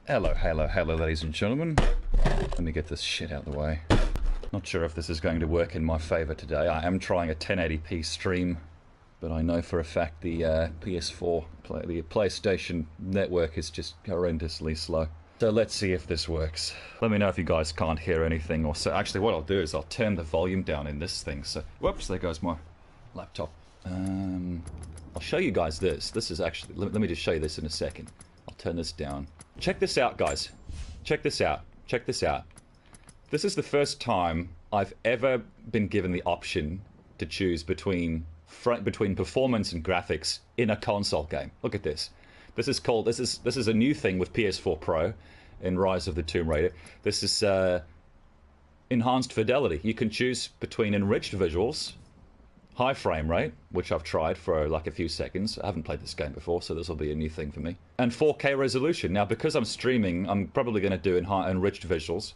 Hello, ladies and gentlemen. Let me get this shit out of the way. Not sure if this is going to work in my favor today. I am trying a 1080p stream, but I know for a fact the PS4, the PlayStation network is just horrendously slow. So let's see if this works. Let me know if you guys can't hear anything or so. Actually, what I'll do is I'll turn the volume down in this thing. So, whoops, there goes my laptop. I'll show you guys this. This is actually, let me just show you this in a second. I'll turn this down. Check this out, guys. Check this out. Check this out. This is the first time I've ever been given the option to choose between performance and graphics in a console game. Look at this. This is called, this is a new thing with PS4 Pro in Rise of the Tomb Raider. This is enhanced fidelity. You can choose between enriched visuals, high frame rate, which I've tried for like a few seconds. I haven't played this game before, so this will be a new thing for me. And 4K resolution. Now, because I'm streaming, I'm probably going to do enriched visuals.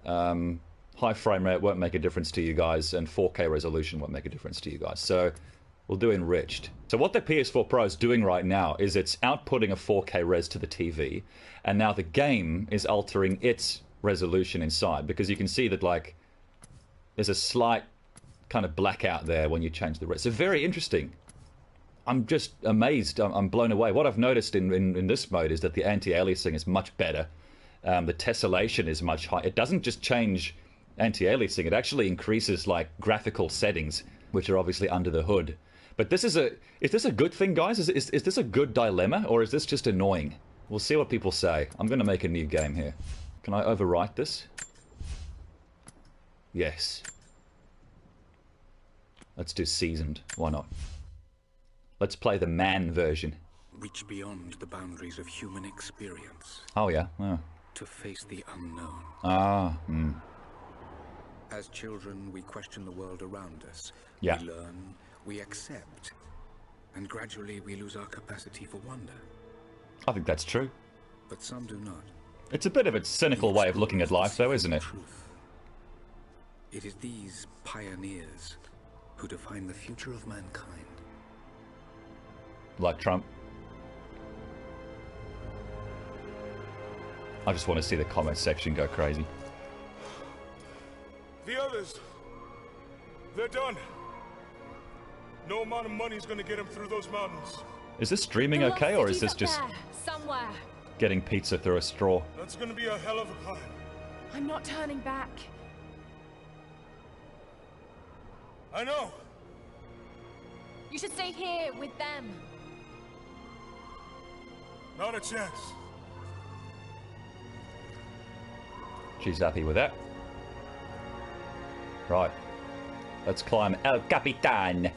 High frame rate won't make a difference to you guys, and 4K resolution won't make a difference to you guys. So we'll do enriched. So what the PS4 Pro is doing right now is it's outputting a 4K res to the TV, and now the game is altering its resolution inside, because you can see that, like, there's a slight kind of blackout there when you change the res. So very interesting. I'm just amazed. I'm blown away. What I've noticed in this mode is that the anti-aliasing is much better. The tessellation is much higher. It doesn't just change anti-aliasing, it actually increases like graphical settings, which are obviously under the hood. But is this a good thing, guys? Is this a good dilemma, or is this just annoying? We'll see what people say. I'm going to make a new game here. Can I overwrite this? Yes. Let's do seasoned. Why not? Let's play the man version. Reach beyond the boundaries of human experience. Oh yeah. Oh. To face the unknown. Ah. As children, we question the world around us. Yeah. We learn, we accept, and gradually we lose our capacity for wonder. I think that's true. But some do not. It's a bit of a cynical way of looking at life, though, isn't it? Truth. It is these pioneers who define the future of mankind. Like Trump. I just want to see the comment section go crazy. The others, they're done. No amount of money is going to get them through those mountains. Is this streaming okay, or is this just somewhere getting pizza through a straw? That's going to be a hell of a climb. I'm not turning back. I know. You should stay here with them. Not a chance. She's happy with that. Right. Let's climb El Capitan.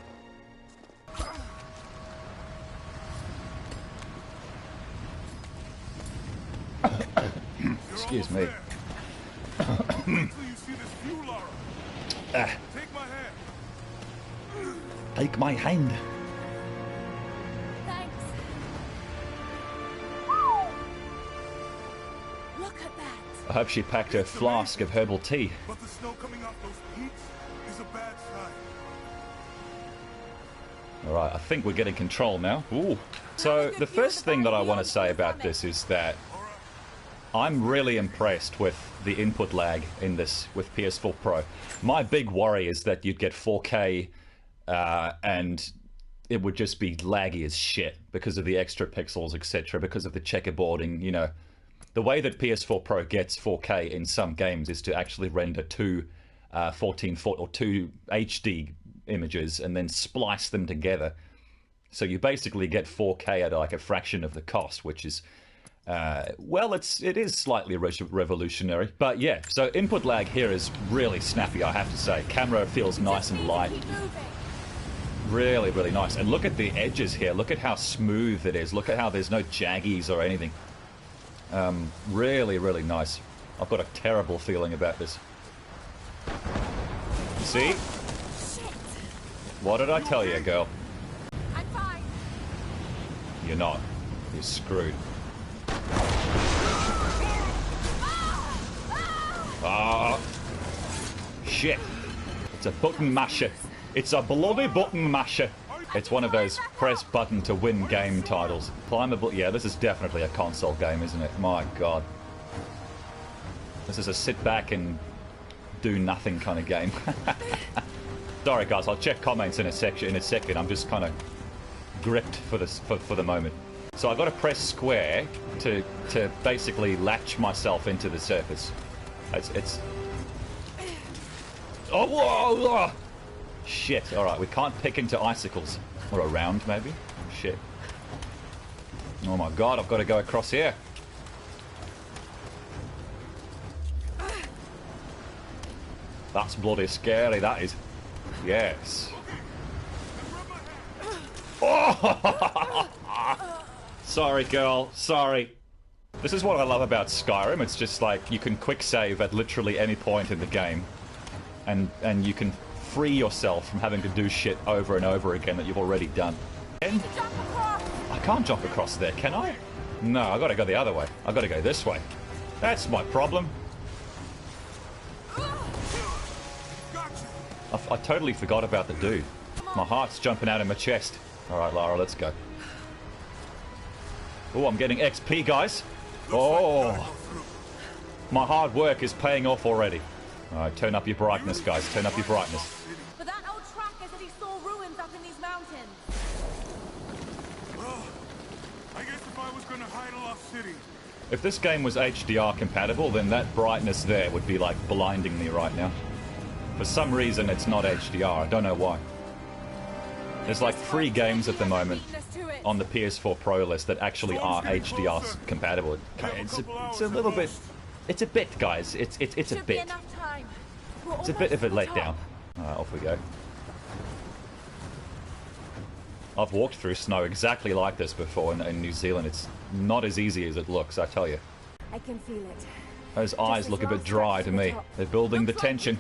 Excuse me. Wait till you see this view, Laura. Take my hand. Take my hand. Thanks. Look at that. I hope she packed her flask of herbal tea. But the snow coming off those peaks is a bad sign. Alright, I think we're getting control now. Ooh. So, the first thing that I want to say about this is that I'm really impressed with the input lag in this with PS4 Pro. My big worry is that you'd get 4K and it would just be laggy as shit because of the extra pixels, etc., because of the checkerboarding, you know. The way that PS4 Pro gets 4K in some games is to actually render two 1440 or two HD images and then splice them together. So you basically get 4K at like a fraction of the cost, which is, well, it is slightly revolutionary. But yeah, so input lag here is really snappy, I have to say. Camera feels nice and light. Really, really nice. And look at the edges here. Look at how smooth it is. Look at how there's no jaggies or anything. Really, really nice. I've got a terrible feeling about this. See? What did I tell you, girl? I'm fine. You're not. You're screwed. Ah! Shit. It's a button masher. It's a bloody button masher. It's one of those press button to win game titles. Climbable. Yeah, this is definitely a console game, isn't it? My God. This is a sit back and do nothing kind of game. Sorry guys, I'll check comments in a second. I'm just kind of gripped for this for the moment. So I've got to press square to basically latch myself into the surface. It's oh, whoa, whoa. Shit. All right, we can't pick into icicles or around maybe. Shit. Oh my God, I've got to go across here. That's bloody scary, that is. Yes. Oh! Sorry, girl. Sorry. This is what I love about Skyrim. It's just like you can quick save at literally any point in the game. And you can free yourself from having to do shit over and over again that you've already done. And I can't jump across there, can I? No, I gotta go the other way. I gotta go this way. That's my problem. I totally forgot about the dude. My heart's jumping out of my chest. Alright, Lara, let's go. Oh, I'm getting XP, guys. Oh. My hard work is paying off already. Alright, turn up your brightness, guys. Turn up your brightness. But that old tracker said he saw ruins up in these mountains. Well, I guess if I was gonna hide a lost city. If this game was HDR compatible, then that brightness there would be like blinding me right now. For some reason, it's not HDR. I don't know why. There's like 3 games at the moment on the PS4 Pro list that actually are HDR compatible. It's a little bit... It's a bit, guys. It's a bit. It's a bit of a letdown. Alright, off we go. I've walked through snow exactly like this before in New Zealand. It's not as easy as it looks, I tell you. I can feel it. Those eyes look a bit dry to me. They're building the tension.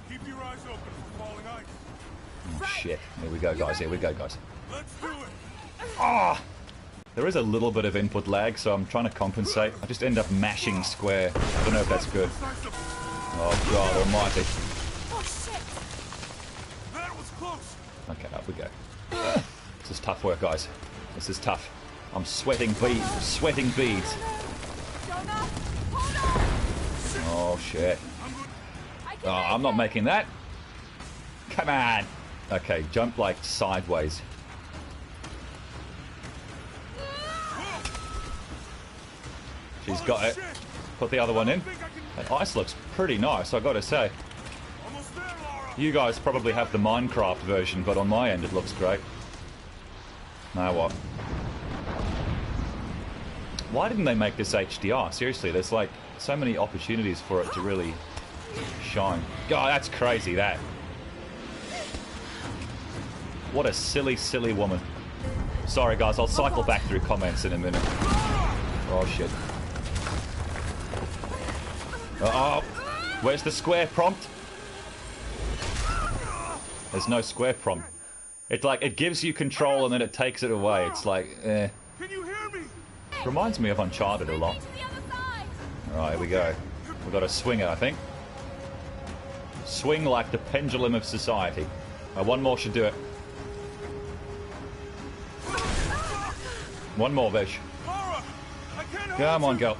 Keep your eyes open for falling ice. Oh, shit. Here we go, guys. Here we go, guys. Let's do it. Ah! There is a little bit of input lag, so I'm trying to compensate. I just end up mashing square. I don't know if that's good. Oh, God almighty. Oh, shit. That was close. Okay, up we go. This is tough work, guys. This is tough. I'm sweating beads. Sweating beads. Jonah, hold on. Oh, shit. Oh, I'm not making that. Come on. Okay, jump like sideways. She's got it. Put the other one in. That ice looks pretty nice, I gotta say. You guys probably have the Minecraft version, but on my end it looks great. Now what? Why didn't they make this HDR? Seriously, there's like so many opportunities for it to really shine. God, that's crazy, that. What a silly, silly woman. Sorry guys, I'll cycle back through comments in a minute. Oh shit. Uh-oh. Where's the square prompt? There's no square prompt. It's like, it gives you control and then it takes it away. It's like, eh. Can you hear me? Reminds me of Uncharted a lot. Alright, here we go. We've got to swing it, I think. Swing like the pendulum of society. One more should do it. One more, Vish. Come on, girl.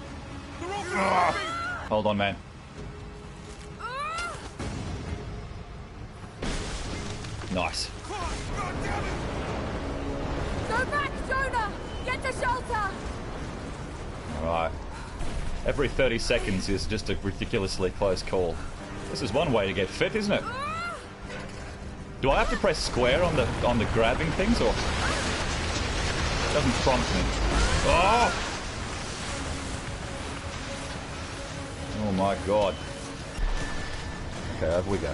Hold on, man. Nice. Go back, Jonah! Get to shelter! Alright. Every 30 seconds is just a ridiculously close call. This is one way to get fit, isn't it? Do I have to press square on the grabbing things, or it doesn't prompt me? Oh! Oh my god. Okay, over we go.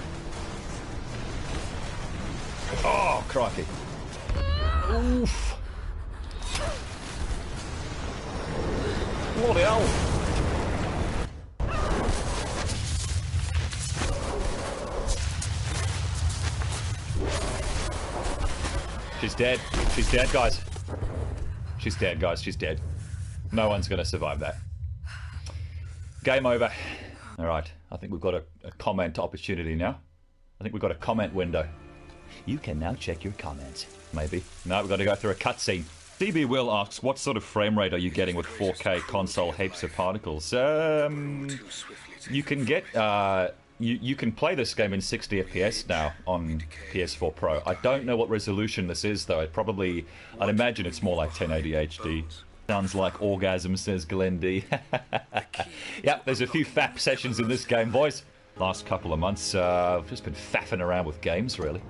Oh, crikey. Oof. Bloody hell. She's dead. She's dead, guys. She's dead, guys. She's dead. No one's going to survive that. Game over. Alright, I think we've got a comment opportunity now. I think we've got a comment window. You can now check your comments. Maybe. No, we've got to go through a cutscene. DB Will asks, what sort of frame rate are you getting with 4K console heaps of particles? You can get, you can play this game in 60 FPS now on PS4 Pro. I don't know what resolution this is, though. I'd imagine it's more like 1080 HD. Sounds like orgasm, says Glenn D. Yep, there's a few FAP sessions in this game, boys. Last couple of months, I've just been faffing around with games, really.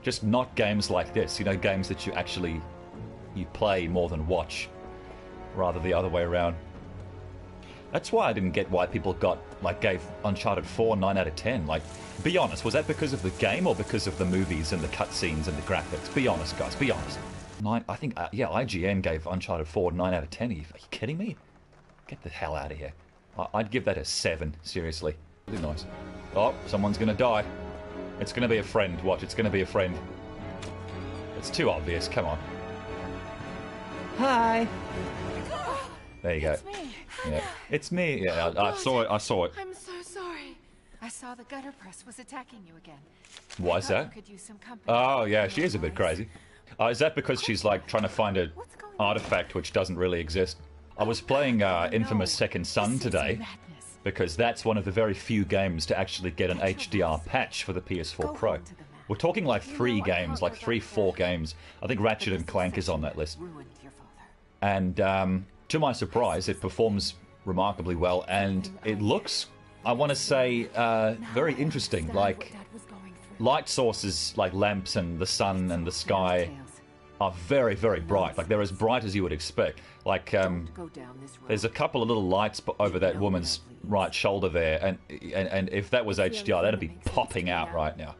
Just not games like this, you know, games that you play more than watch, rather the other way around. That's why I didn't get why people gave Uncharted 4 9 out of 10. Like, be honest, was that because of the game or because of the movies and the cutscenes and the graphics? Be honest, guys, be honest. I think, yeah, IGN gave Uncharted 4 9 out of 10. Are you kidding me? Get the hell out of here. I'd give that a 7, seriously. Really nice. Oh, someone's gonna die. It's gonna be a friend. Watch, it's gonna be a friend. It's too obvious, come on. Hi! There you go. It's me. Yeah, it's me. Yeah, I saw it. I saw it. I'm so sorry. I saw the gutter press was attacking you again. Why is that? Could use some company. Oh, yeah, she is a bit crazy. Is that because she's like trying to find an artifact which doesn't really exist? I was playing Infamous Second Son today because that's one of the very few games to actually get an HDR patch for the PS4 Pro. We're talking like 3 games, like 3-4 games. I think Ratchet and Clank is on that list. And to my surprise, it performs remarkably well, and it looks, I want to say, very interesting. Like, light sources like lamps and the sun and the sky are very, very bright. Like, they're as bright as you would expect. Like, there's a couple of little lights over that woman's right shoulder there, and if that was HDR, that'd be popping out right now.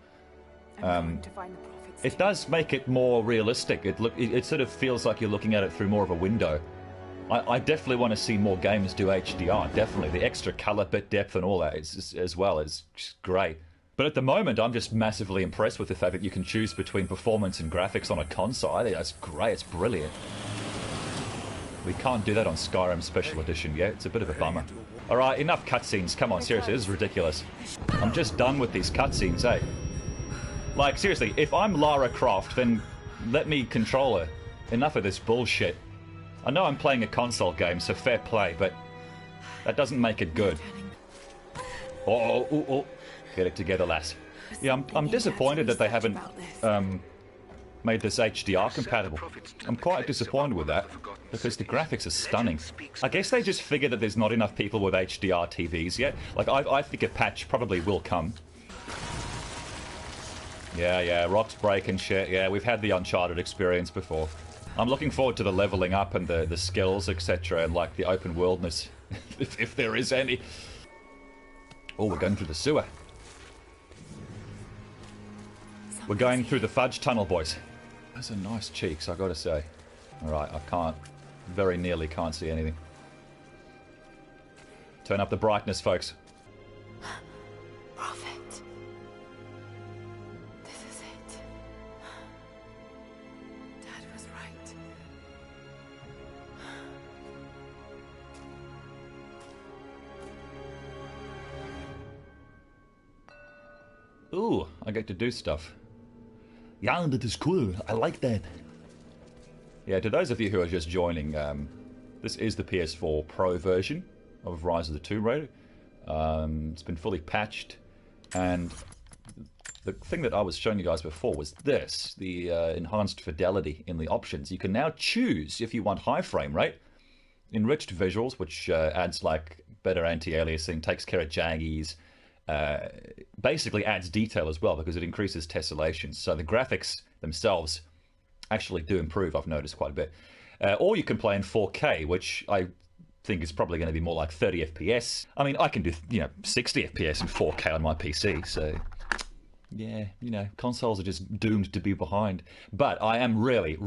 It does make it more realistic. It sort of feels like you're looking at it through more of a window. I definitely want to see more games do HDR. Definitely, the extra color bit depth and all that as well is just great. But at the moment, I'm just massively impressed with the fact that you can choose between performance and graphics on a console. I think that's great. It's brilliant. We can't do that on Skyrim Special Edition yet. It's a bit of a bummer. All right, enough cutscenes. Come on, seriously, this is ridiculous. I'm just done with these cutscenes, eh? Like, seriously, if I'm Lara Croft, then let me control her. Enough of this bullshit. I know I'm playing a console game, so fair play, but that doesn't make it good. Oh. Get it together, lass. Yeah, I'm disappointed that they haven't made this HDR compatible. I'm quite disappointed with that, because the graphics are stunning. I guess they just figured that there's not enough people with HDR TVs yet. Like, I think a patch probably will come. Yeah, rocks break and shit. Yeah, we've had the Uncharted experience before. I'm looking forward to the leveling up and the skills, etc., and like the open worldness, if there is any. Oh, we're going through the sewer. We're going through the fudge tunnel, boys. Those are nice cheeks, I gotta say. Alright, very nearly can't see anything. Turn up the brightness, folks. Prophet. This is it. Dad was right. Ooh, I get to do stuff. Yeah, that is cool. I like that. Yeah, to those of you who are just joining, this is the PS4 Pro version of Rise of the Tomb Raider. It's been fully patched, and the thing that I was showing you guys before was this, the enhanced fidelity in the options. You can now choose if you want high frame rate, enriched visuals, which adds like better anti-aliasing, takes care of jaggies, basically adds detail as well because it increases tessellation. So the graphics themselves actually do improve, I've noticed quite a bit. Or you can play in 4K, which I think is probably going to be more like 30 FPS. I mean, I can do 60 FPS and 4K on my PC, so yeah, consoles are just doomed to be behind. But I am really,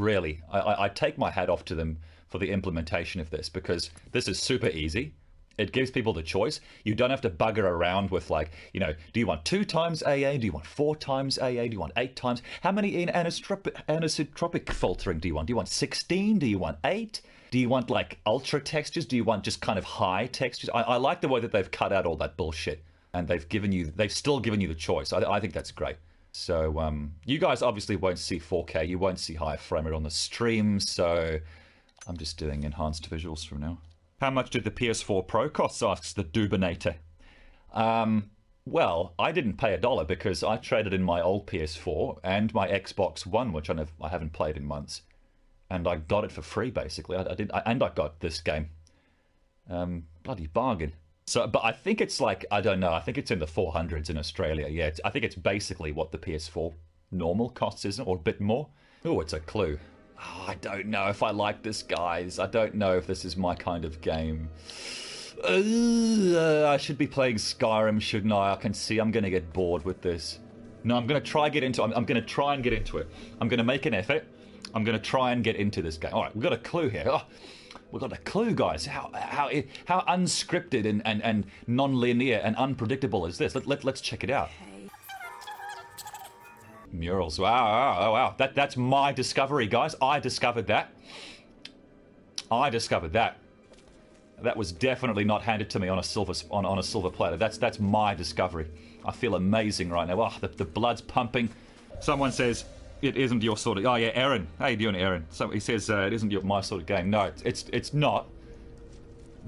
I take my hat off to them for the implementation of this, because this is super easy. It gives people the choice. You don't have to bugger around with, like, do you want 2 times AA? Do you want 4 times AA? Do you want 8 times? How many in anisotropic filtering do you want? Do you want 16? Do you want 8? Do you want, like, ultra textures? Do you want just kind of high textures? I like the way that they've cut out all that bullshit, and they've still given you the choice. I think that's great. So you guys obviously won't see 4K. You won't see higher frame rate on the stream. So I'm just doing enhanced visuals from now. How much did the PS4 Pro cost? Asks the Dubinator. Well, I didn't pay $1 because I traded in my old PS4 and my Xbox One, which I haven't played in months, and I got it for free basically. And I got this game. Bloody bargain. So, but I think it's like, I don't know, I think it's in the 400s in Australia. Yeah, I think it's basically what the PS4 normal costs, isn't it? Or a bit more. Oh, it's a clue. Oh, I don't know if I like this, guys. I don't know if this is my kind of game. I should be playing Skyrim, shouldn't I? I can see I'm going to get bored with this. No, I'm going to try get into it. I'm going to try and get into it. I'm going to make an effort. I'm going to try and get into this game. All right, we've got a clue here. Oh, we've got a clue, guys. How unscripted and non-linear and unpredictable is this? Let's check it out. Murals. Wow. That's my discovery, guys. I discovered that. That was definitely not handed to me on a silver platter. That's my discovery. I feel amazing right now. Oh, the blood's pumping. Someone says it isn't your sort of. Oh yeah, Aaron. How you doing, Aaron? So he says it isn't my sort of game. No, it's not.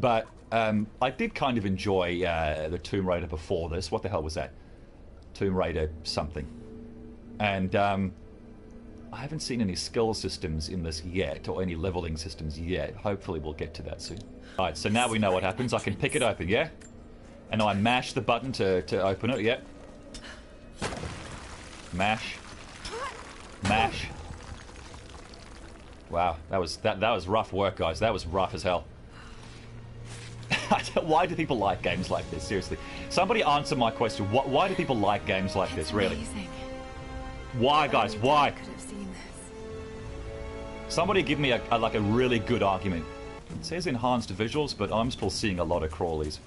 But I did kind of enjoy the Tomb Raider before this. What the hell was that? Tomb Raider something. And I haven't seen any skill systems in this yet, or any leveling systems yet. Hopefully we'll get to that soon. Alright, so now we know what happens. I can pick it open, yeah? And I mash the button to open it, yeah? Mash. Mash. Wow, that was rough work, guys. That was rough as hell. Why do people like games like this? Seriously. Somebody answer my question. Why do people like games like this, really? Amazing. Why, guys? Why? I could have seen this. Somebody give me a really good argument. It says enhanced visuals, but I'm still seeing a lot of crawlies.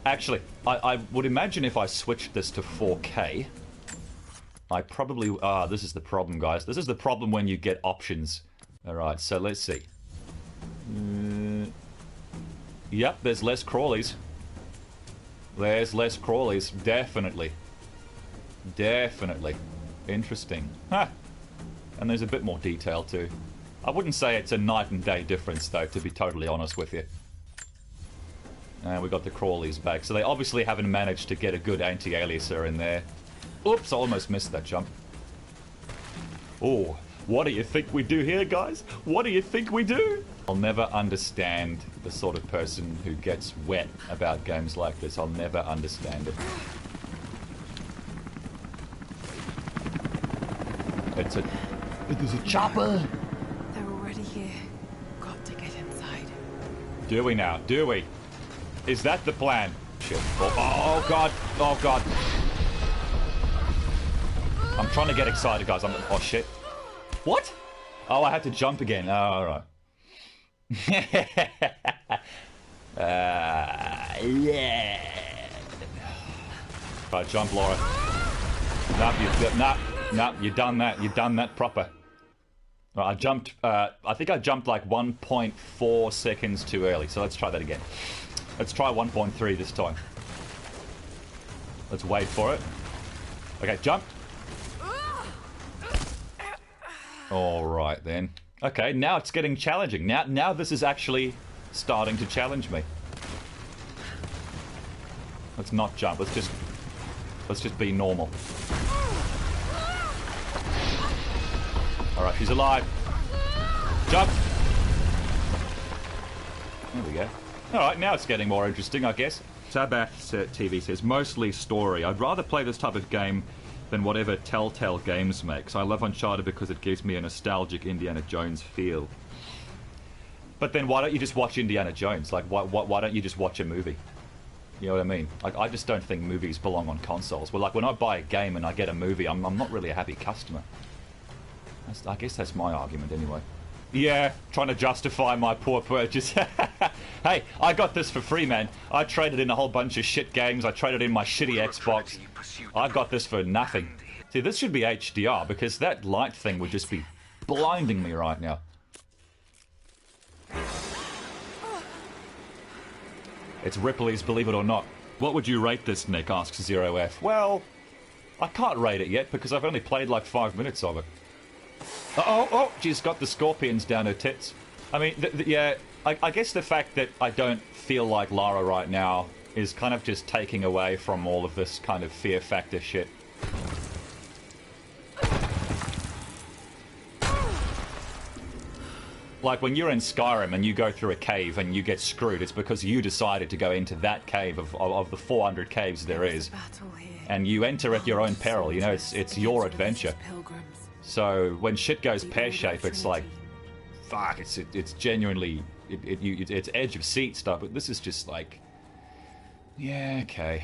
Actually, I would imagine if I switched this to 4K, I probably... this is the problem, guys. This is the problem when you get options. Alright, so let's see. Yep, there's less crawlies. There's less crawlies, definitely. Definitely. Interesting. Huh. And there's a bit more detail too. I wouldn't say it's a night and day difference though, to be totally honest with you. And we got the crawlies back. So they obviously haven't managed to get a good anti-aliaser in there. Oops, I almost missed that jump. Oh, what do you think we do here, guys? What do you think we do? I'll never understand the sort of person who gets wet about games like this. I'll never understand it. There's a chopper! They're already here. Got to get inside. Do we now? Do we? Is that the plan? Shit. Oh god. Oh god. I'm trying to get excited, guys. Oh shit. What? Oh, I had to jump again. Oh, alright. Yeah. Right, jump, Laura. No, you done that. You done that proper. Right, I jumped. I think I jumped like 1.4 seconds too early. So let's try that again. Let's try 1.3 this time. Let's wait for it. Okay, jump. All right then. Okay, now it's getting challenging. Now this is actually starting to challenge me. Let's not jump. Let's just be normal. Alright, she's alive. Jump! There we go. Alright, now it's getting more interesting, I guess. Sabath TV says, mostly story. I'd rather play this type of game than whatever Telltale Games makes. I love Uncharted because it gives me a nostalgic Indiana Jones feel. But then why don't you just watch Indiana Jones? Like, why don't you just watch a movie? You know what I mean? Like, I just don't think movies belong on consoles. Well, like, when I buy a game and I get a movie, I'm not really a happy customer. I guess that's my argument anyway. Yeah, trying to justify my poor purchase. Hey, I got this for free, man. I traded in a whole bunch of shit games. I traded in my shitty Xbox. I got this for nothing. See, this should be HDR because that light thing would just be blinding me right now. It's Ripley's, believe it or not. What would you rate this, Nick? Asks 0F. Well, I can't rate it yet because I've only played like 5 minutes of it. Oh, she's got the scorpions down her tits. I mean, yeah, I guess the fact that I don't feel like Lara right now is kind of just taking away from all of this kind of fear factor shit. Like when you're in Skyrim and you go through a cave and you get screwed, it's because you decided to go into that cave of the 400 caves there is. And you enter at your own peril, you know, it's your adventure. So when shit goes pear-shaped, it's like, fuck, it's genuinely, it's edge of seat stuff, but this is just like, yeah, okay.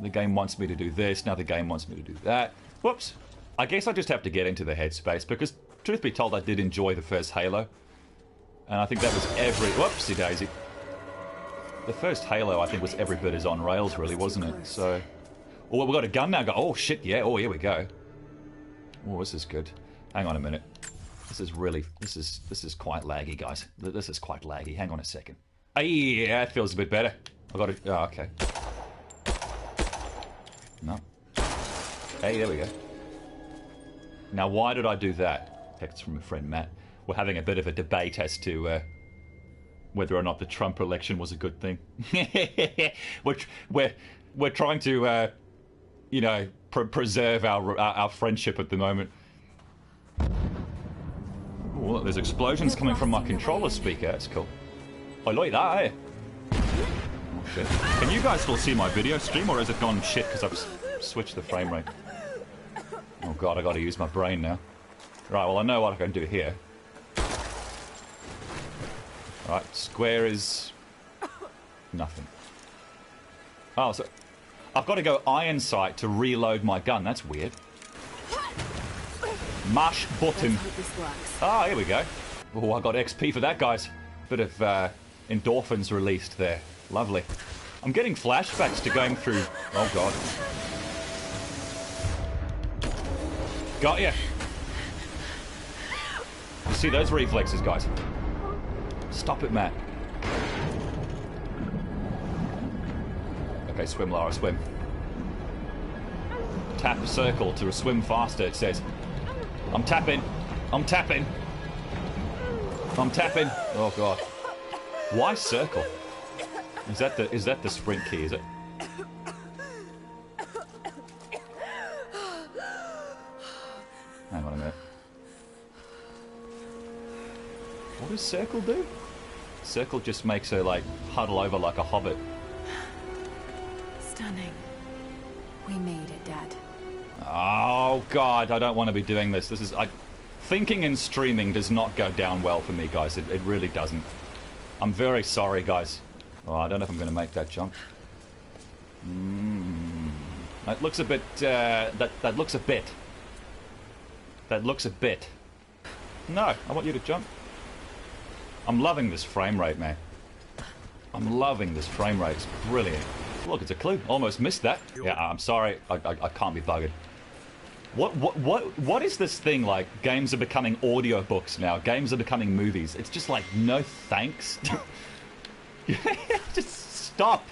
The game wants me to do this, now the game wants me to do that. Whoops. I guess I just have to get into the headspace, because truth be told, I did enjoy the first Halo. And I think that was whoopsie daisy. The first Halo, I think, was every bit as on rails, really, wasn't it? So, oh, we've got a gun now. Oh, shit, yeah. Oh, here we go. Oh, this is good. Hang on a minute. This is quite laggy, guys. This is quite laggy. Hang on a second. Hey, yeah, it feels a bit better. I got it. Oh, okay. No. Hey, there we go. Now, why did I do that? Text from a friend, Matt. We're having a bit of a debate as to whether or not the Trump election was a good thing. We're trying to, you know, preserve our friendship at the moment. Oh, there's explosions coming from my controller speaker. That's cool. I like that, eh? Oh, shit. Can you guys still see my video stream, or has it gone shit because I've switched the frame rate? Oh god, I gotta use my brain now. Right, well I know what I can do here. Right, square is... nothing. Oh, so... I've got to go iron sight to reload my gun. That's weird. Mash button. Ah, here we go. Oh, I got XP for that, guys. Bit of endorphins released there. Lovely. I'm getting flashbacks to going through... oh god. Got ya. You see those reflexes, guys? Stop it, Matt. Okay, swim, Lara, swim. Tap a circle to swim faster, it says. I'm tapping. I'm tapping. I'm tapping. Oh, God. Why circle? Is that the sprint key, is it? Hang on a minute. What does circle do? Circle just makes her, like, huddle over like a hobbit. Stunning. We made it, Dad. Oh, God, I don't want to be doing this. This is... thinking and streaming does not go down well for me, guys. It really doesn't. I'm very sorry, guys. Oh, I don't know if I'm going to make that jump. That looks a bit... that looks a bit... That looks a bit... No, I want you to jump. I'm loving this frame rate, man. I'm loving this frame rate. It's brilliant. Look, it's a clue. Almost missed that. Yeah, I'm sorry. I can't be buggered. What is this thing like? Games are becoming audiobooks now. Games are becoming movies. It's just like, no thanks. Just stop.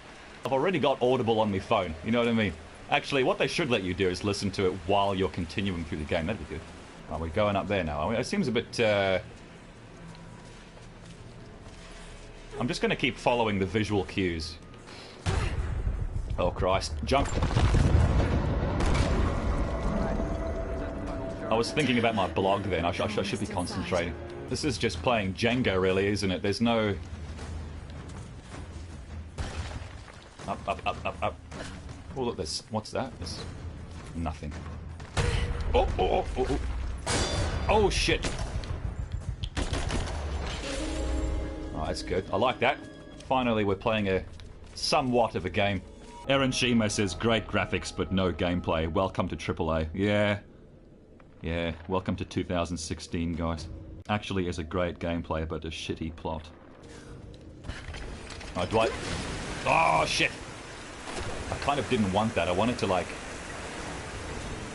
I've already got Audible on my phone. You know what I mean? Actually, what they should let you do is listen to it while you're continuing through the game. That'd be good. Oh, we're going up there now. I mean, it seems a bit... I'm just going to keep following the visual cues. Oh, Christ. Jump. I was thinking about my blog then. I should be concentrating. This is just playing Jenga, really, isn't it? There's no... Up, up, up, up, up. Oh, look, there's... What's that? There's nothing. Oh, oh, oh, oh, oh. Oh, shit. Oh, that's good. I like that. Finally, we're playing a somewhat of a game. Aaron Shima says, great graphics, but no gameplay. Welcome to AAA. Yeah. Yeah, welcome to 2016, guys. Actually, is a great gameplay, but a shitty plot. Oh, do I... Oh, shit! I kind of didn't want that. I wanted to, like...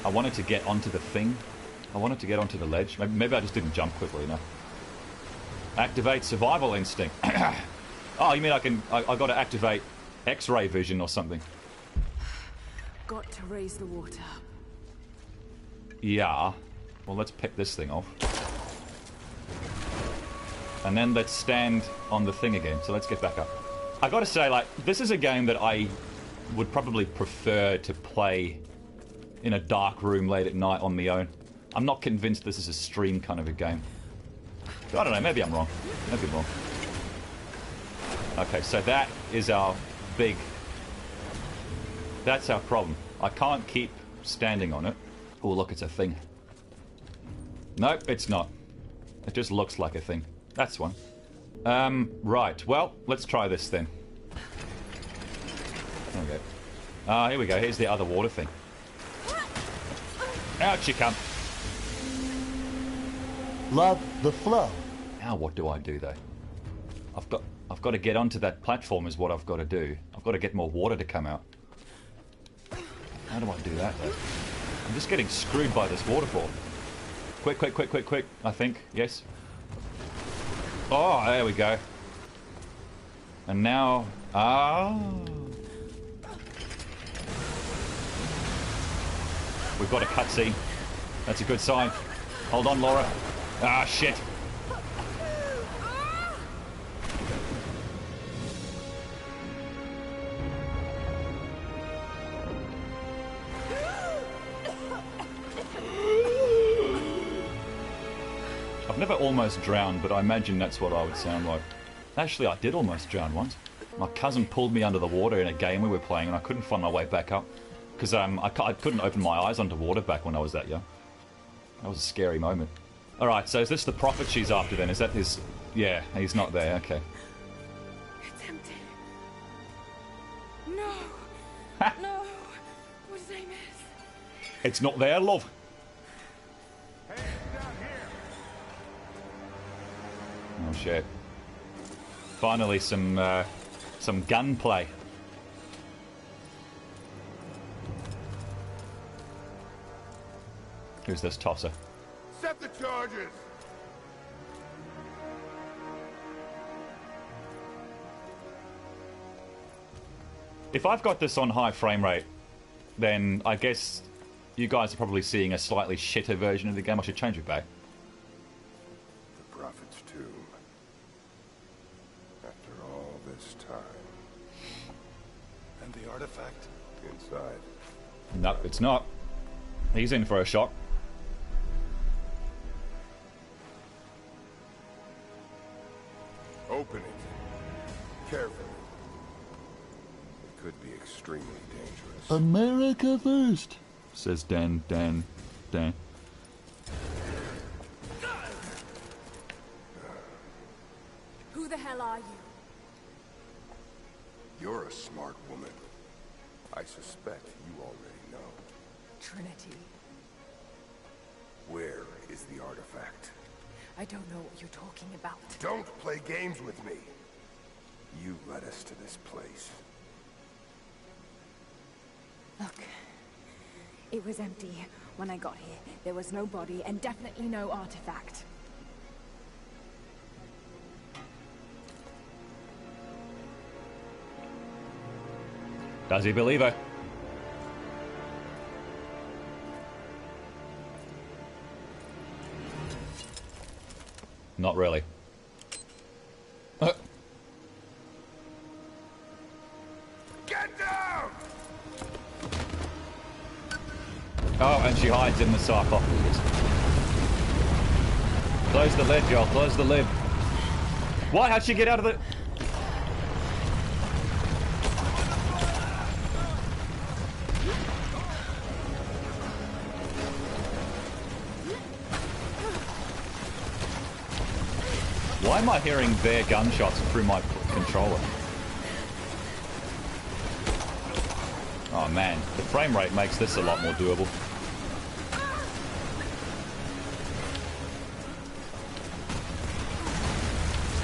I wanted to get onto the thing. I wanted to get onto the ledge. Maybe I just didn't jump quickly enough. Activate survival instinct. Oh, you mean I got to activate X-ray vision or something? got to raise the water. Yeah. Well, let's pick this thing off. And then let's stand on the thing again. So let's get back up. I gotta say, like, this is a game that I would probably prefer to play in a dark room late at night on my own. I'm not convinced this is a stream kind of a game. I don't know, maybe I'm wrong. Maybe I'm wrong. Okay, so that is our big... That's our problem. I can't keep standing on it. Oh, look, it's a thing. Nope, it's not. It just looks like a thing. That's one. Right. Well, let's try this then. There we go. Here we go. Here's the other water thing. Out you come. Love the flow. Now what do I do though? I've got to get onto that platform is what I've got to do. I've got to get more water to come out. How do I do that though? I'm just getting screwed by this waterfall. Quick, quick, quick, quick, quick. I think. Yes. Oh, there we go. And now... Ah. We've got a cutscene. That's a good sign. Hold on, Laura. Ah, shit. I've never almost drowned, but I imagine that's what I would sound like. Actually, I did almost drown once. My cousin pulled me under the water in a game we were playing, and I couldn't find my way back up. Because I couldn't open my eyes underwater back when I was that young. That was a scary moment. Alright, so is this the prophet she's after then? Is that his... Yeah, he's not there, okay. It's empty. No. No. What his name is? It's not there, love. Oh shit. Finally some gunplay. Who's this tosser? Set the charges! If I've got this on high frame rate, then I guess you guys are probably seeing a slightly shitter version of the game. I should change it back. The Prophet's tomb. After all this time. And the artifact? Inside. Nope, it's not. He's in for a shock. Open it. Carefully. It could be extremely dangerous. America first, says Dan. Who the hell are you? You're a smart woman. I suspect you already know. Trinity. Where is the artifact? I don't know what you're talking about. Don't play games with me. You led us to this place. Look. It was empty when I got here. There was no body and definitely no artifact. Does he believe her? Not really. Get down! Oh, and she hides in the sarcophagus. Close the lid, Joel. Close the lid. What? How'd she get out of the... Why am I hearing their gunshots through my controller? Oh man, the frame rate makes this a lot more doable.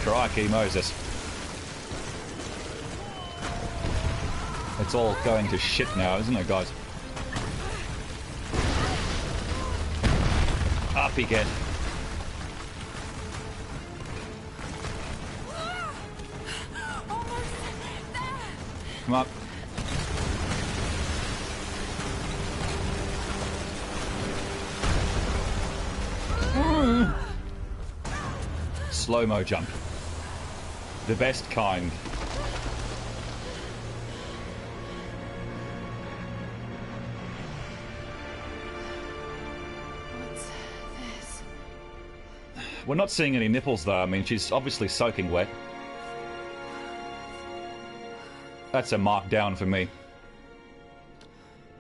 Crikey Moses. It's all going to shit now, isn't it, guys? Up he gets. Come up. slow-mo jump. The best kind. What's this? We're not seeing any nipples though. I mean, she's obviously soaking wet. That's a mark down for me.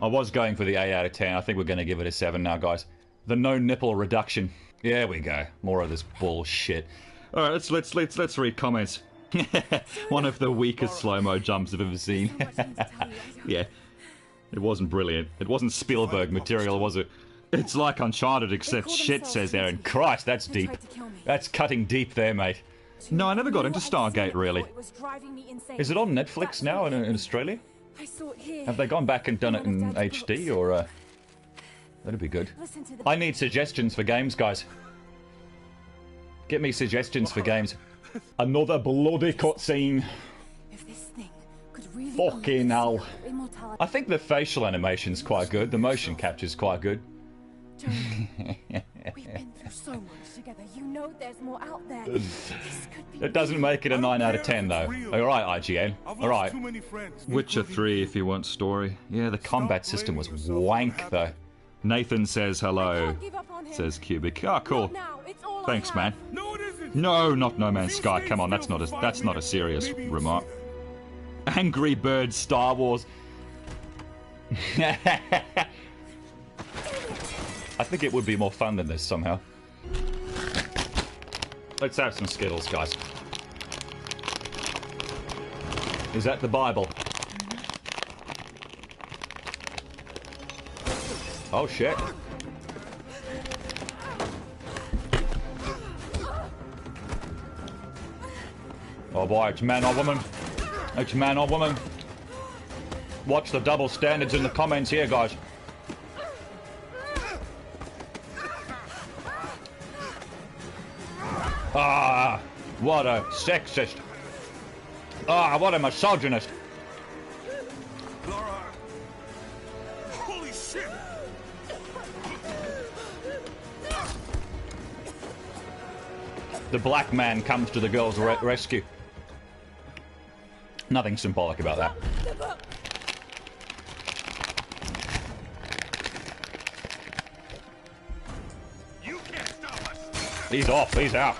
I was going for the 8 out of 10. I think we're going to give it a 7 now, guys. The no nipple reduction. There we go. More of this bullshit. All right, let's read comments. One of the weakest slow-mo jumps I've ever seen. Yeah, it wasn't brilliant. It wasn't Spielberg material, was it? It's like Uncharted, except shit, says Aaron. Christ, that's deep. That's cutting deep there, mate. No, I never got into Stargate, really. Is it on Netflix now in Australia? Have they gone back and done it in HD, or, that'd be good. I need suggestions for games, guys. Get me suggestions for games. Another bloody cutscene. Fucking hell. I think the facial animation's quite good. The motion capture's quite good. We've been through so much together. You know there's more out there. It doesn't make it a 9 out of 10, though. Alright, IGN. Alright. Witcher 3 if you want story. Yeah, the combat system was wank, though. Nathan says hello. Says Cubic. Ah, cool. Thanks, man. No, not No Man's Sky. Come on, that's not a serious remark. Angry Birds Star Wars. I think it would be more fun than this somehow. Let's have some Skittles, guys. Is that the Bible? Oh shit. Oh boy, it's man or woman. It's man or woman. Watch the double standards in the comments here, guys. Ah, what a sexist. Ah, what a misogynist. Laura. Holy shit. The black man comes to the girl's rescue. Nothing symbolic about that. You can't stop us. He's off, he's out.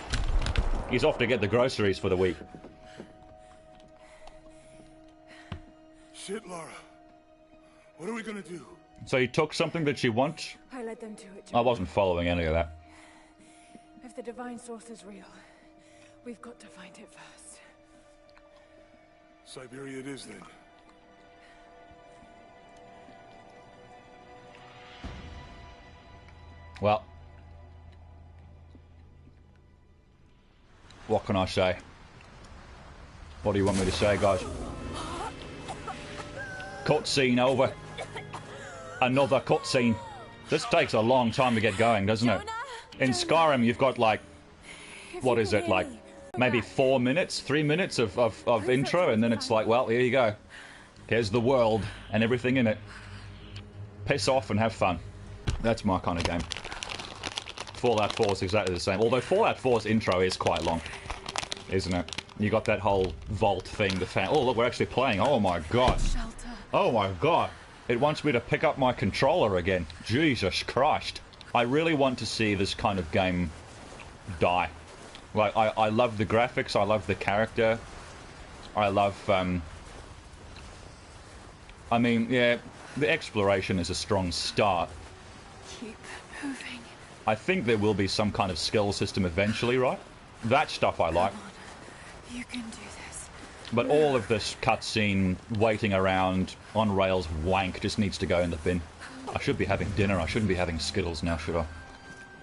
He's off to get the groceries for the week. Shit, Laura. What are we gonna do? So you took something that you want? I led them to it. I wasn't following any of that. If the divine source is real, we've got to find it first. Siberia it is, then. Well, what can I say? What do you want me to say, guys? Cutscene over. Another cutscene. This takes a long time to get going, doesn't it? In Skyrim, you've got like, what is it, like maybe 4 minutes, 3 minutes of intro, and then it's like, well, here you go. Here's the world and everything in it. Piss off and have fun. That's my kind of game. Fallout 4 is exactly the same. Although Fallout 4's intro is quite long, isn't it? You got that whole vault thing, the fan. Oh, look, we're actually playing. Oh my god. Oh my god. It wants me to pick up my controller again. Jesus Christ. I really want to see this kind of game die. Like, I love the graphics, I love the character. I love, I mean, yeah, the exploration is a strong start. Keep moving. I think there will be some kind of skill system eventually, right? That stuff I like. You can do this. But all of this cutscene, waiting around, on rails wank just needs to go in the bin. I should be having dinner, I shouldn't be having Skittles now, should I?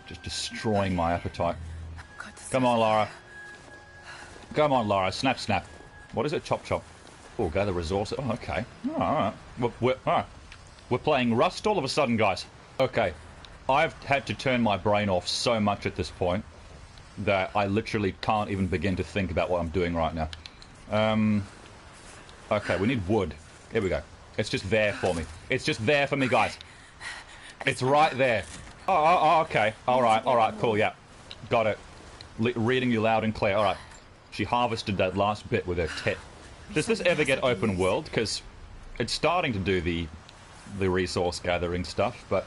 Just destroying my appetite. Come on, Lara. Come on, Lara. Snap, snap. What is it? Chop, chop. Oh, gather resources. Oh, okay. Alright. We're playing Rust all of a sudden, guys. Okay. I've had to turn my brain off so much at this point that I literally can't even begin to think about what I'm doing right now. Okay, we need wood. Here we go. It's just there for me. It's just there for me, guys. It's right there. Oh, okay. Alright, cool, yeah. Got it. reading you loud and clear. Alright. She harvested that last bit with her tit. Does this ever get open world? Because it's starting to do the resource gathering stuff, but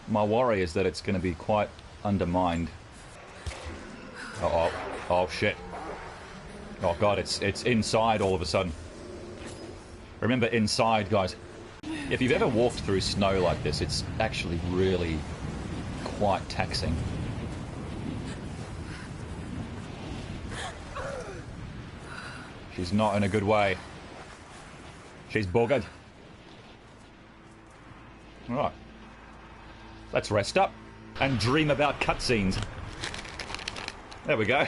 my worry is that it's going to be quite undermined. Oh shit. Oh god, it's inside all of a sudden. Remember, inside, guys. If you've ever walked through snow like this, it's actually really quite taxing. She's not in a good way. She's buggered. Alright. Let's rest up and dream about cutscenes. There we go.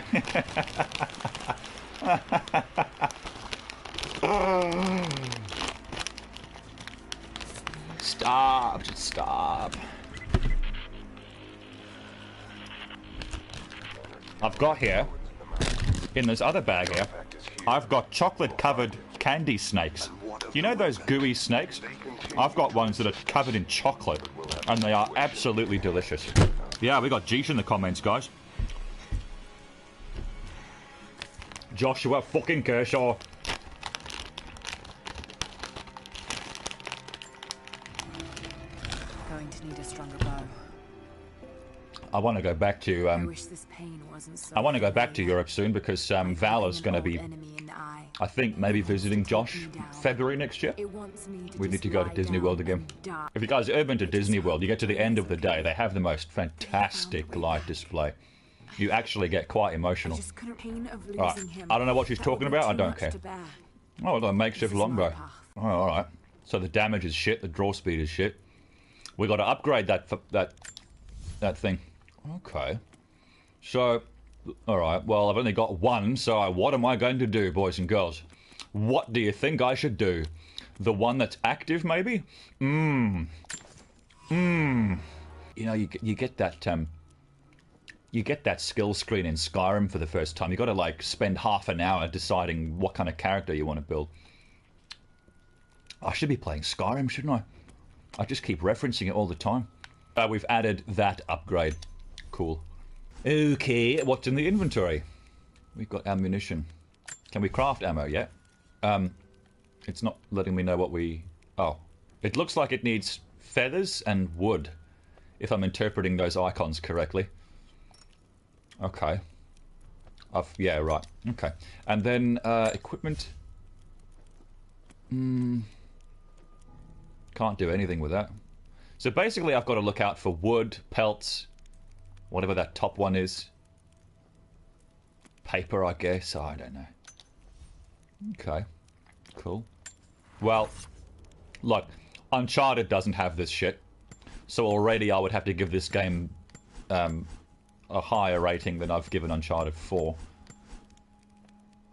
Stop. Just stop. I've got here, in this other bag here, I've got chocolate-covered candy snakes. You know those gooey snakes? I've got ones that are covered in chocolate, and they are absolutely delicious. Yeah, we got Jeesh in the comments, guys. Joshua fucking Kershaw. Going to need a stronger bow. I want to go back to I wish this pain wasn't so I want to go back to Europe soon because Valor's going to be, I think, maybe visiting Josh February next year. We need to go to Disney World again. If you guys have ever been to Disney World, you get to the end of the day, they have the most fantastic light display. You actually get quite emotional. Alright, I don't know what she's talking about, I don't care. Oh, the makeshift longbow. Oh, alright. So the damage is shit, the draw speed is shit. We got to upgrade that thing. Okay. So, alright, well, I've only got one, so what am I going to do, boys and girls? What do you think I should do? The one that's active, maybe? You know, you get that, you get that skill screen in Skyrim for the first time. You got to, like, spend half an hour deciding what kind of character you want to build. I should be playing Skyrim, shouldn't I? I just keep referencing it all the time. We've added that upgrade. Cool. Okay, what's in the inventory? We've got ammunition. Can we craft ammo yet? It's not letting me know what we... Oh. It looks like it needs feathers and wood, if I'm interpreting those icons correctly. Okay. Yeah, right. Okay. And then, equipment... Can't do anything with that. So basically I've got to look out for wood, pelts, whatever that top one is. Paper, I guess. Oh, I don't know. Okay. Cool. Well, look, Uncharted doesn't have this shit. So already I would have to give this game a higher rating than I've given Uncharted 4.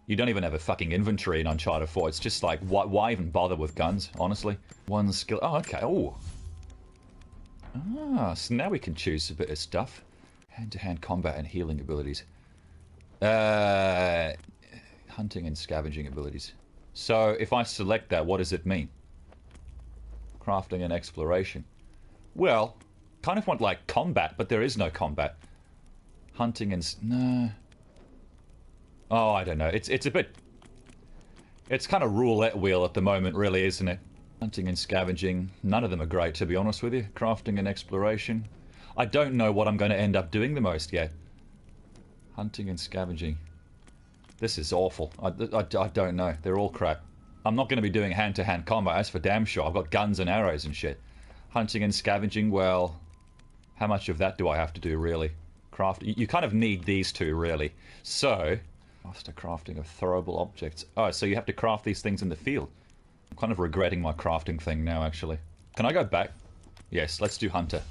You don't even have a fucking inventory in Uncharted 4. It's just like, why even bother with guns, honestly? One skill... Oh, okay. Oh. Ah, so now we can choose a bit of stuff. Hand-to-hand combat and healing abilities. Hunting and scavenging abilities. So, if I select that, what does it mean? Crafting and exploration. Well, kind of want, like, combat, but there is no combat. Hunting and... No. Oh, I don't know. It's a bit... It's kind of roulette wheel at the moment, really, isn't it? Hunting and scavenging. None of them are great, to be honest with you. Crafting and exploration. I don't know what I'm going to end up doing the most yet. Hunting and scavenging. This is awful. I don't know. They're all crap. I'm not going to be doing hand-to-hand combat, that's for damn sure. I've got guns and arrows and shit. Hunting and scavenging, well... How much of that do I have to do, really? You kind of need these two, really. So... Master crafting of throwable objects. Oh, so you have to craft these things in the field. I'm kind of regretting my crafting thing now, actually. Can I go back? Yes, let's do Hunter.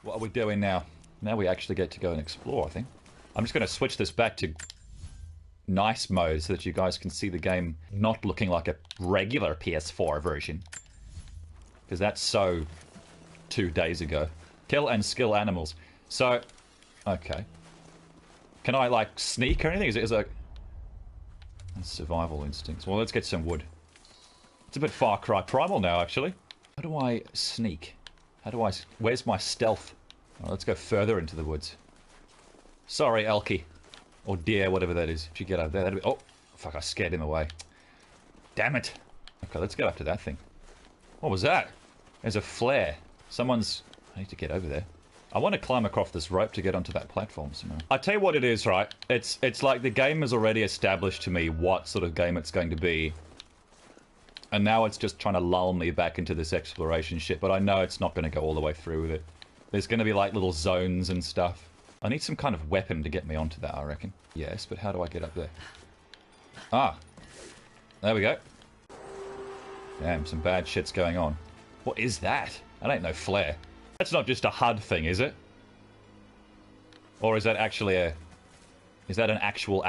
What are we doing now? Now we actually get to go and explore, I think. I'm just going to switch this back to nice mode so that you guys can see the game not looking like a regular PS4 version. Because that's so 2 days ago. Kill and skill animals. So, okay. Can I, like, sneak or anything? Is it like... Survival instincts. Well, let's get some wood. It's a bit Far Cry Primal now, actually. How do I sneak? How do I... Where's my stealth? Oh, let's go further into the woods. Sorry, Elkie. Or deer, whatever that is. If you get up there, that'd be... Oh, fuck, I scared him away. Damn it. Okay, let's get up to that thing. What was that? There's a flare. Someone's... I need to get over there. I want to climb across this rope to get onto that platform somehow. I tell you what it is, right? It's like the game has already established to me what sort of game it's going to be. And now it's just trying to lull me back into this exploration shit, but I know it's not going to go all the way through with it. There's going to be like little zones and stuff. I need some kind of weapon to get me onto that, I reckon. Yes, but how do I get up there? Ah. There we go. Damn, some bad shit's going on. What is that? That ain't no flare. That's not just a HUD thing, is it? Or is that actually a... Is that an actual?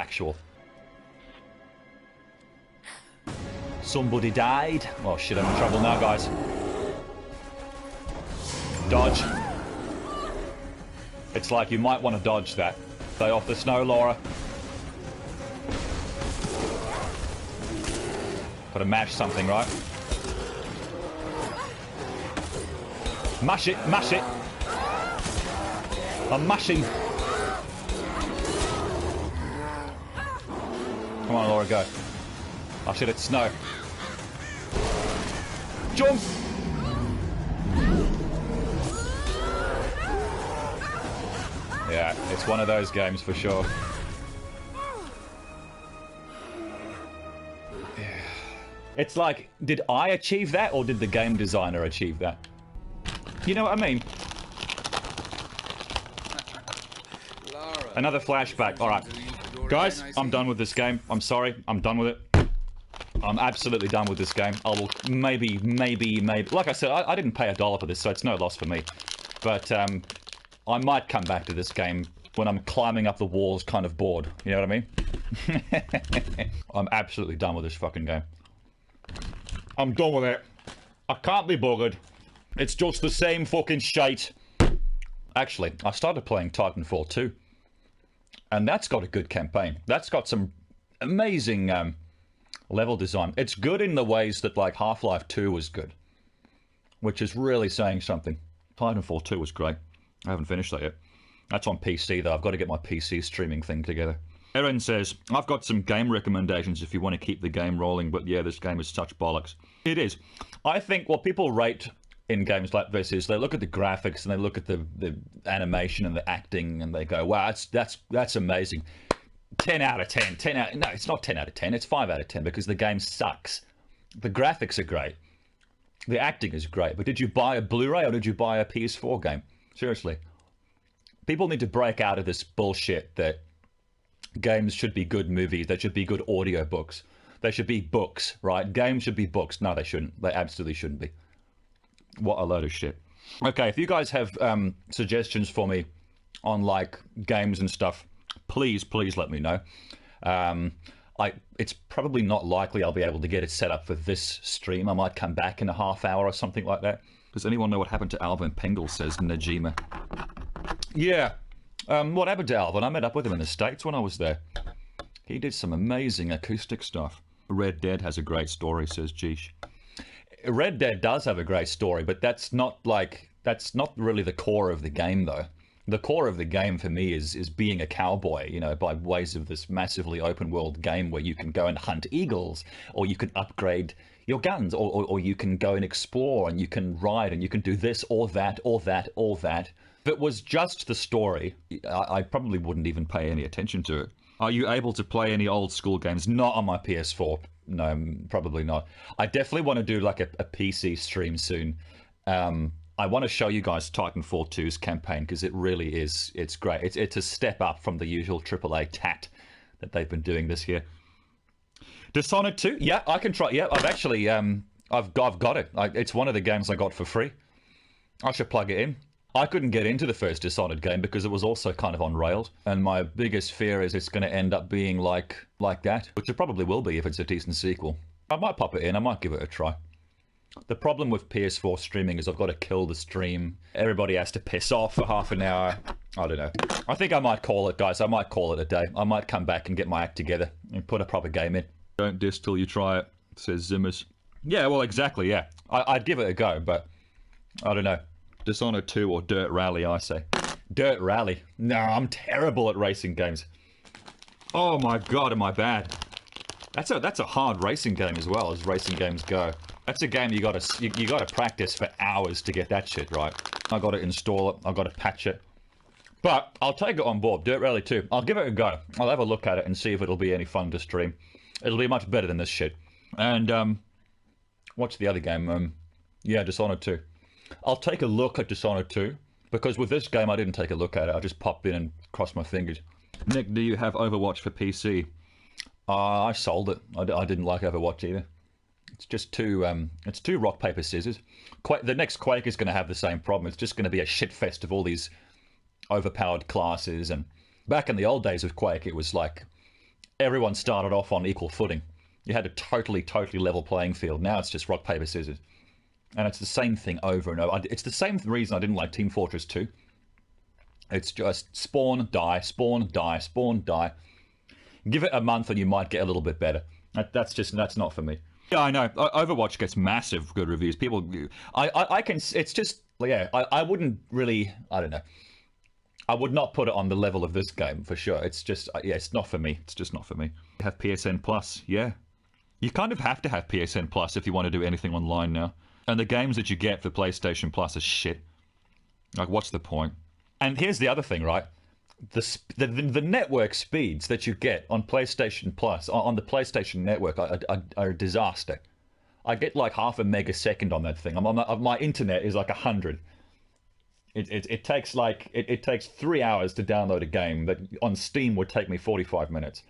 Somebody died. Oh shit, I'm in trouble now, guys. Dodge. It's like you might want to dodge that. Stay off the snow, Laura. Gotta mash something, right? Mash it, mash it. I'm mashing. Come on, Laura, go. Oh shit, it's snow. Jump! Yeah, it's one of those games for sure. Yeah. It's like, did I achieve that or did the game designer achieve that? You know what I mean? Another flashback. Alright. Guys, I'm done with this game. I'm sorry. I'm done with it. I'm absolutely done with this game. I will maybe... Like I said, I didn't pay $1 for this, so it's no loss for me. But, I might come back to this game when I'm climbing up the walls kind of bored. You know what I mean? I'm absolutely done with this fucking game. I'm done with it. I can't be buggered. It's just the same fucking shite. Actually, I started playing Titanfall 2. And that's got a good campaign. That's got some amazing level design. It's good in the ways that, like, Half-Life 2 was good. Which is really saying something. Titanfall 2 was great. I haven't finished that yet. That's on PC, though. I've got to get my PC streaming thing together. Erin says, I've got some game recommendations if you want to keep the game rolling, but yeah, this game is such bollocks. It is. I think what people rate in games like this is they look at the graphics and they look at the animation and the acting and they go, wow, that's amazing. 10 out of 10. No, it's not 10 out of 10. It's 5 out of 10 because the game sucks. The graphics are great. The acting is great. But did you buy a Blu-ray or did you buy a PS4 game? Seriously. People need to break out of this bullshit that games should be good movies. They should be good audiobooks. They should be books, right? Games should be books. No, they shouldn't. They absolutely shouldn't be. What a load of shit. Okay, if you guys have suggestions for me on, like, games and stuff, please let me know. It's probably not likely I'll be able to get it set up for this stream. I might come back in a half hour or something like that. Does anyone know what happened to Alvin Pengel, says Najima. Yeah. What happened to Alvin? I met up with him in the States when I was there. He did some amazing acoustic stuff. Red Dead has a great story, says Jeesh. Red Dead does have a great story, but that's not really the core of the game, though. The core of the game for me is being a cowboy, you know, by ways of this massively open world game where you can go and hunt eagles, or you can upgrade your guns, or you can go and explore, and you can ride, and you can do this or that or that or that. If it was just the story, I probably wouldn't even pay any attention to it. Are you able to play any old school games? Not on my PS4. No, probably not. I definitely want to do like a PC stream soon. I want to show you guys Titanfall 2's campaign because it really is. It's great. It's a step up from the usual AAA tat that they've been doing this year. Dishonored 2? Yeah, I can try. Yeah, I've actually I've got it. It's one of the games I got for free. I should plug it in. I couldn't get into the first Dishonored game because it was also kind of on rails, and my biggest fear is it's going to end up being like that, which it probably will be if it's a decent sequel. I might pop it in. I might give it a try. The problem with PS4 streaming is I've got to kill the stream. Everybody has to piss off for half an hour. I don't know. I think I might call it, guys. I might call it a day. I might come back and get my act together and put a proper game in. Don't diss till you try it, says Zimmers. Yeah, well, exactly, yeah. I'd give it a go, but I don't know. Dishonored 2 or Dirt Rally, I say. Dirt Rally. No, I'm terrible at racing games. Oh my god, am I bad. That's a hard racing game as well, as racing games go. That's a game you gotta practice for hours to get that shit right. I gotta install it, I gotta patch it. But I'll take it on board, Dirt Rally 2. I'll give it a go. I'll have a look at it and see if it'll be any fun to stream. It'll be much better than this shit. And, what's the other game? Yeah, Dishonored 2. I'll take a look at Dishonored 2, because with this game I didn't take a look at it. I just popped in and crossed my fingers. Nick, do you have Overwatch for PC? I sold it. I didn't like Overwatch either. It's just too rock, paper, scissors. The next Quake is going to have the same problem. It's just going to be a shitfest of all these overpowered classes. And back in the old days of Quake, it was like everyone started off on equal footing. You had a totally level playing field. Now it's just rock, paper, scissors. And it's the same thing over and over. It's the same reason I didn't like Team Fortress 2. It's just spawn, die, spawn, die, spawn, die. Give it a month and you might get a little bit better. That's not for me. Yeah, I know. Overwatch gets massive good reviews. People, I can. It's just, yeah. I wouldn't really. I don't know. I would not put it on the level of this game for sure. It's just, yeah, it's not for me. It's just not for me. Have PSN Plus, yeah. You kind of have to have PSN Plus if you want to do anything online now. And the games that you get for PlayStation Plus are shit. Like, what's the point? And here's the other thing, right? The network speeds that you get on PlayStation Plus, on the PlayStation Network, are a disaster. I get like half a megasecond on that thing. My internet is like 100. It takes 3 hours to download a game that on Steam would take me 45 minutes.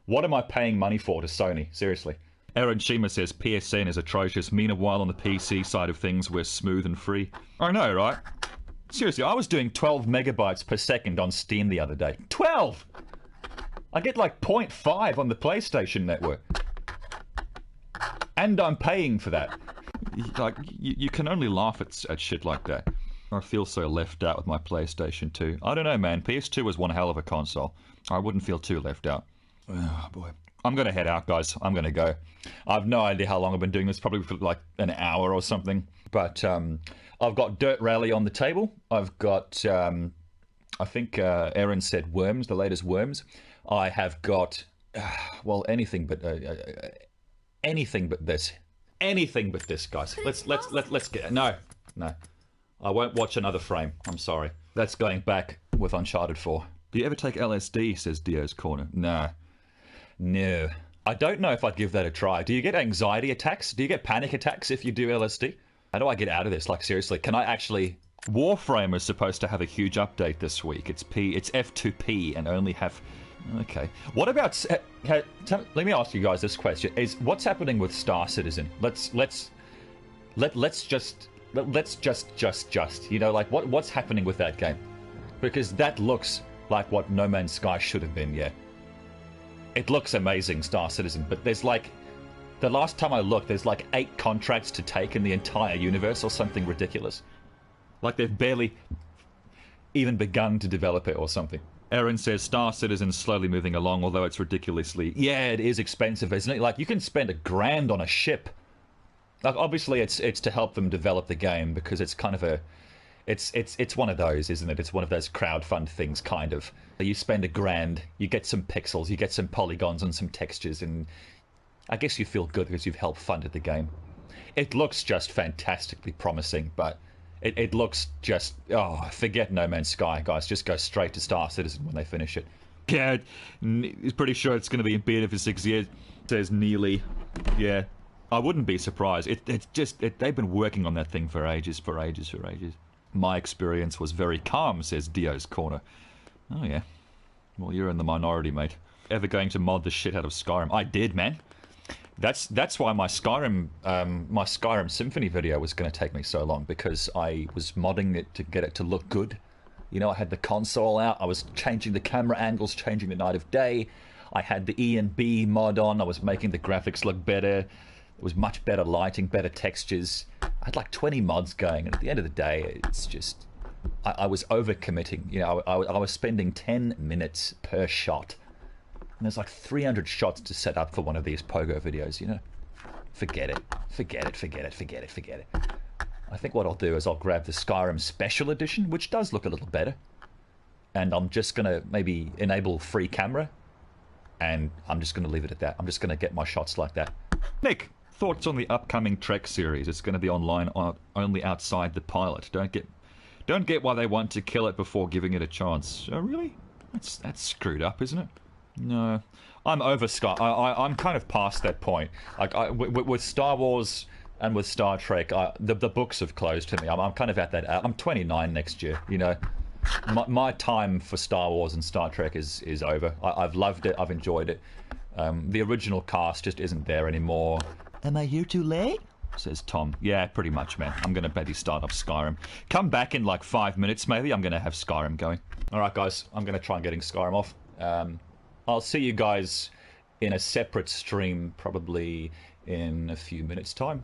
What am I paying money for to Sony? Seriously. Aaron Shima says PSN is atrocious. Meanwhile, on the PC side of things, we're smooth and free. I know, right? Seriously, I was doing 12 megabytes per second on Steam the other day. 12! I get like 0.5 on the PlayStation Network. And I'm paying for that. Like, you can only laugh at shit like that. I feel so left out with my PlayStation 2. I don't know, man. PS2 was one hell of a console. I wouldn't feel too left out. Oh, boy. I'm going to head out, guys. I'm going to go. I've no idea how long I've been doing this. Probably for like an hour or something. But I've got Dirt Rally on the table. I've got, I think Aaron said Worms, the latest Worms. I have got, well, anything but this. Anything but this, guys. Let's get it. No. I won't watch another frame. I'm sorry. That's going back with Uncharted 4. Do you ever take LSD, says Dio's Corner. No. I don't know if I'd give that a try. Do you get anxiety attacks? Do you get panic attacks if you do LSD? How do I get out of this? Like, seriously, can I actually... Warframe is supposed to have a huge update this week. It's F2P and only have... Okay. What about... let me ask you guys this question. What's happening with Star Citizen? Let's just... You know, like, what's happening with that game? Because that looks like what No Man's Sky should have been, yeah. It looks amazing, Star Citizen, but there's like... The last time I looked, there's like 8 contracts to take in the entire universe or something ridiculous. Like they've barely even begun to develop it or something. Aaron says Star Citizen's slowly moving along, although it's ridiculously... Yeah, it is expensive, isn't it? Like, you can spend $1,000 on a ship. Like, obviously, it's to help them develop the game, because it's kind of a... It's one of those, isn't it? It's one of those crowdfund things, kind of. You spend $1,000, you get some pixels, you get some polygons and some textures, and I guess you feel good because you've helped fund the game. It looks just fantastically promising, but it looks just... Oh, forget No Man's Sky, guys. Just go straight to Star Citizen when they finish it. Yeah, he's pretty sure it's going to be in beta for 6 years, says Neely. Yeah, I wouldn't be surprised. They've been working on that thing for ages. My experience was very calm, says Dio's Corner. Oh, yeah. Well, you're in the minority, mate. Ever going to mod the shit out of Skyrim? I did, man. That's why my Skyrim Symphony video was going to take me so long, because I was modding it to get it to look good. You know, I had the console out, I was changing the camera angles, changing the night of day. I had the E and B mod on, I was making the graphics look better. It was much better lighting, better textures. I had like 20 mods going, and at the end of the day, it's just... I was overcommitting. You know, I was spending 10 minutes per shot. And there's like 300 shots to set up for one of these Pogo videos, you know? Forget it. Forget it, forget it, forget it, forget it. I think what I'll do is I'll grab the Skyrim Special Edition, which does look a little better. And I'm just going to maybe enable free camera. And I'm just going to leave it at that. I'm just going to get my shots like that. Nick, thoughts on the upcoming Trek series? It's going to be online only outside the pilot. Don't get why they want to kill it before giving it a chance. Oh, really? That's screwed up, isn't it? No. I'm over Sky. I'm kind of past that point. Like with Star Wars and with Star Trek, the books have closed to me. I'm kind of at that. I'm 29 next year. You know, my time for Star Wars and Star Trek is over. I've loved it. I've enjoyed it. The original cast just isn't there anymore. Am I here too late? Says Tom. Yeah, pretty much, man. I'm going to maybe start up Skyrim. Come back in like 5 minutes, maybe. I'm going to have Skyrim going. All right, guys. I'm going to try and getting Skyrim off. I'll see you guys in a separate stream probably in a few minutes' time.